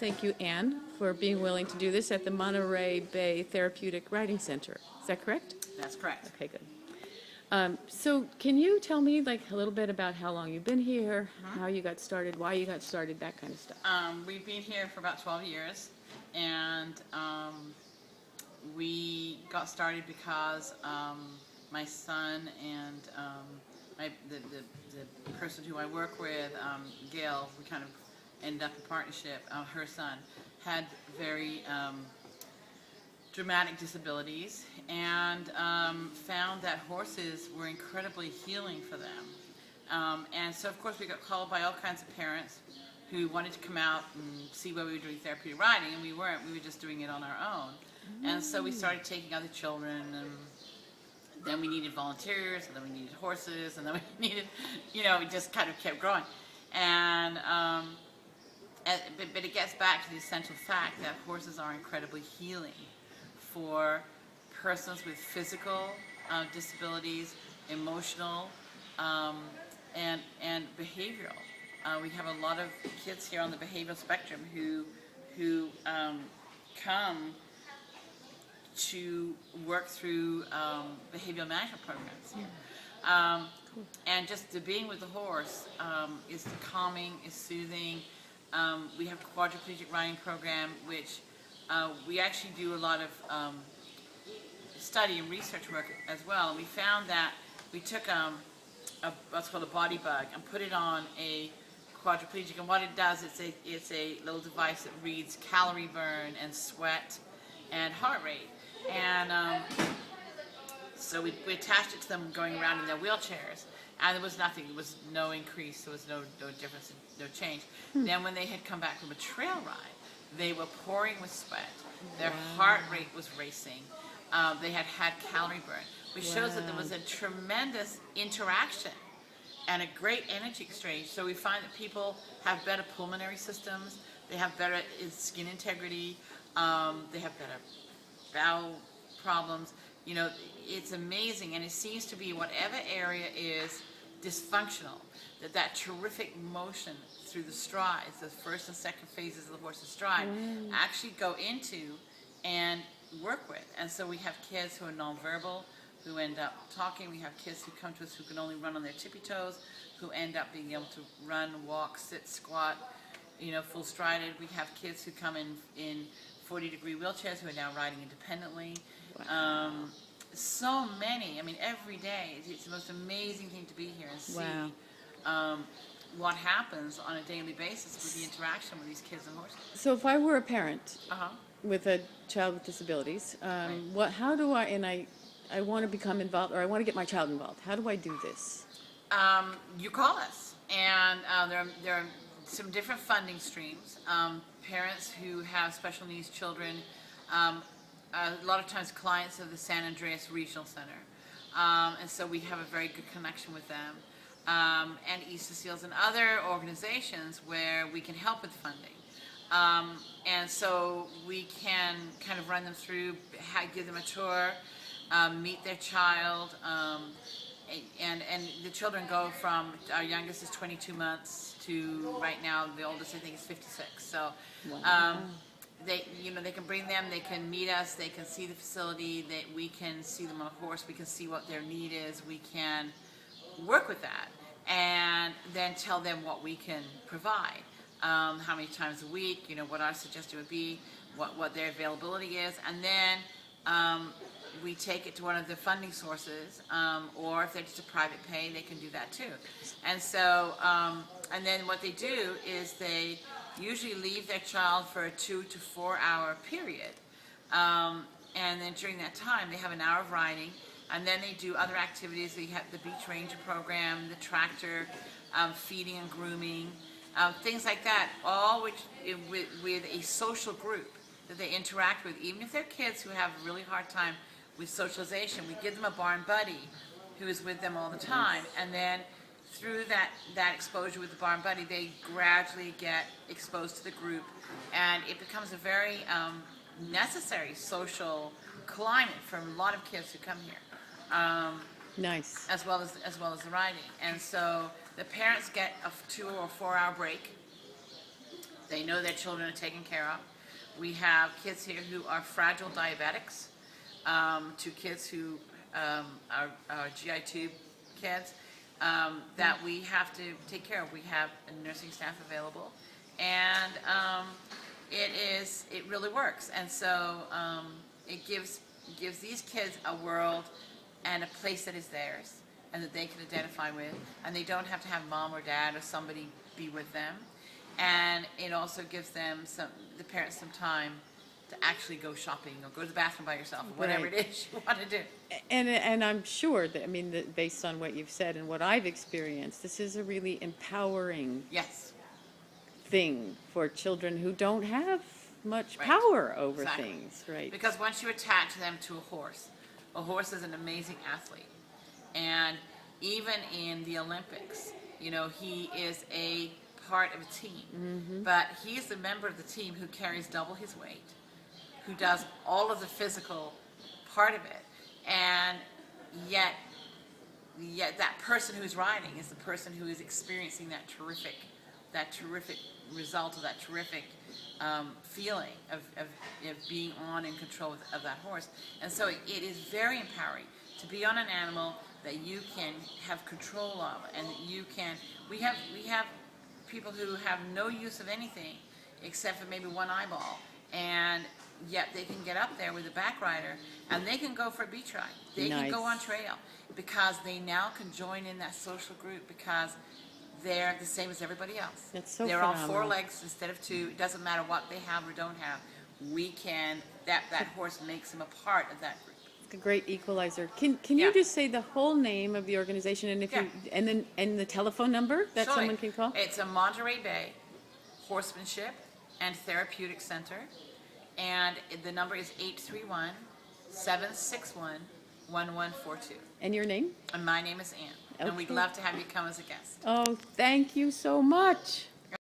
thank you, Anne, for being willing to do this at the Monterey Bay Therapeutic Riding Center. Is that correct? That's correct. Okay, good. So can you tell me like a little bit about how long you've been here, how you got started, why you got started, that kind of stuff? We've been here for about 12 years, and we got started because my son and the person who I work with, Gail, we kind of ended up in partnership. Her son had very dramatic disabilities, and found that horses were incredibly healing for them. And so, of course, we got called by all kinds of parents who wanted to come out and see where we were doing therapeutic riding, and we weren't. We were just doing it on our own. And so we started taking other children, and then we needed volunteers, and then we needed horses, and then we needed, it just kind of kept growing. And but it gets back to the essential fact that horses are incredibly healing for persons with physical disabilities, emotional, and behavioral. We have a lot of kids here on the behavioral spectrum who come to work through behavioral management programs here. Cool. And just the being with the horse is calming, is soothing. We have a quadriplegic riding program, which we actually do a lot of study and research work as well. And we found that we took what's called a body bug and put it on a quadriplegic, and what it does, it's a little device that reads calorie burn and sweat and heart rate. And so we attached it to them going around in their wheelchairs, and there was nothing. There was no increase. There was no difference, no change. Then when they had come back from a trail ride, they were pouring with sweat. Their heart rate was racing. They had calorie burn, which shows that there was a tremendous interaction and a great energy exchange. So we find that people have better pulmonary systems. They have better skin integrity. They have better bowel problems. It's amazing, and it seems to be whatever area is dysfunctional, that terrific motion through the strides, the first and second phases of the horse's stride, actually go into and work with. And so we have kids who are nonverbal, who end up talking. We have kids who come to us who can only run on their tippy toes, who end up being able to run, walk, sit, squat, full strided. We have kids who come in 40-degree wheelchairs who are now riding independently. Wow. So many. I mean, every day. It's the most amazing thing to be here and see what happens on a daily basis with the interaction with these kids and horses. So if I were a parent with a child with disabilities, how do I want to become involved, or I want to get my child involved. How do I do this? You call us, and there are some different funding streams. Parents who have special needs children, a lot of times clients of the San Andreas Regional Center, and so we have a very good connection with them, and East of Seals and other organizations where we can help with funding. And so we can kind of run them through, give them a tour, meet their child, and the children go from, our youngest is 22 months to right now the oldest I think is 56. So they can bring them, they can meet us, they can see the facility, we can see them on a horse, we can see what their need is, we can work with that, and then tell them what we can provide. How many times a week, what our suggestion would be, what their availability is, and then we take it to one of the funding sources, or if they're just a private pay, they can do that too. And so, and then what they do is they usually leave their child for a 2 to 4 hour period, and then during that time they have an hour of riding, and then they do other activities. They have the beach ranger program, the tractor, feeding and grooming, things like that, all with a social group that they interact with. Even if they're kids who have a really hard time with socialization, we give them a barn buddy who is with them all the time, and then through that exposure with the barn buddy, they gradually get exposed to the group, and it becomes a very necessary social climate for a lot of kids who come here. Nice. As well as the riding, and so the parents get a 2 or 4 hour break They know their children are taken care of. We have kids here who are fragile diabetics, to kids who are GI tube kids that we have to take care of. We have a nursing staff available, and it really works. And so it gives these kids a world and a place that is theirs and that they can identify with, and they don't have to have mom or dad or somebody be with them. And it also gives them the parents some time to actually go shopping or go to the bathroom by yourself or whatever Right. it is you want to do. And I'm sure that, I mean, that based on what you've said and what I've experienced, this is a really empowering Yes, thing for children who don't have much Right. power over Exactly. things, right? because once you attach them to a horse is an amazing athlete. And even in the Olympics, you know, he is a part of a team. But he's a member of the team who carries double his weight, who does all of the physical part of it. And yet that person who's riding is the person who is experiencing that terrific result, of that terrific feeling of being on and control of that horse. And so it is very empowering to be on an animal that you can have control of, and that you can. We have people who have no use of anything except for maybe one eyeball, and yet they can get up there with a back rider and they can go for a beach ride. They can go on Nice. trail because they now can join in that social group because they're the same as everybody else. That's so They're on four phenomenal. legs instead of two. It doesn't matter what they have or don't have. We can, that horse makes them a part of that group. It's a great equalizer. Can Yeah. you just say the whole name of the organization and if you and the telephone number that Surely. someone can call? It's a Monterey Bay Horsemanship and Therapeutic Center, and the number is 831-761-1142. And your name? And my name is Ann, and we'd Okay. love to have you come as a guest. Oh, thank you so much.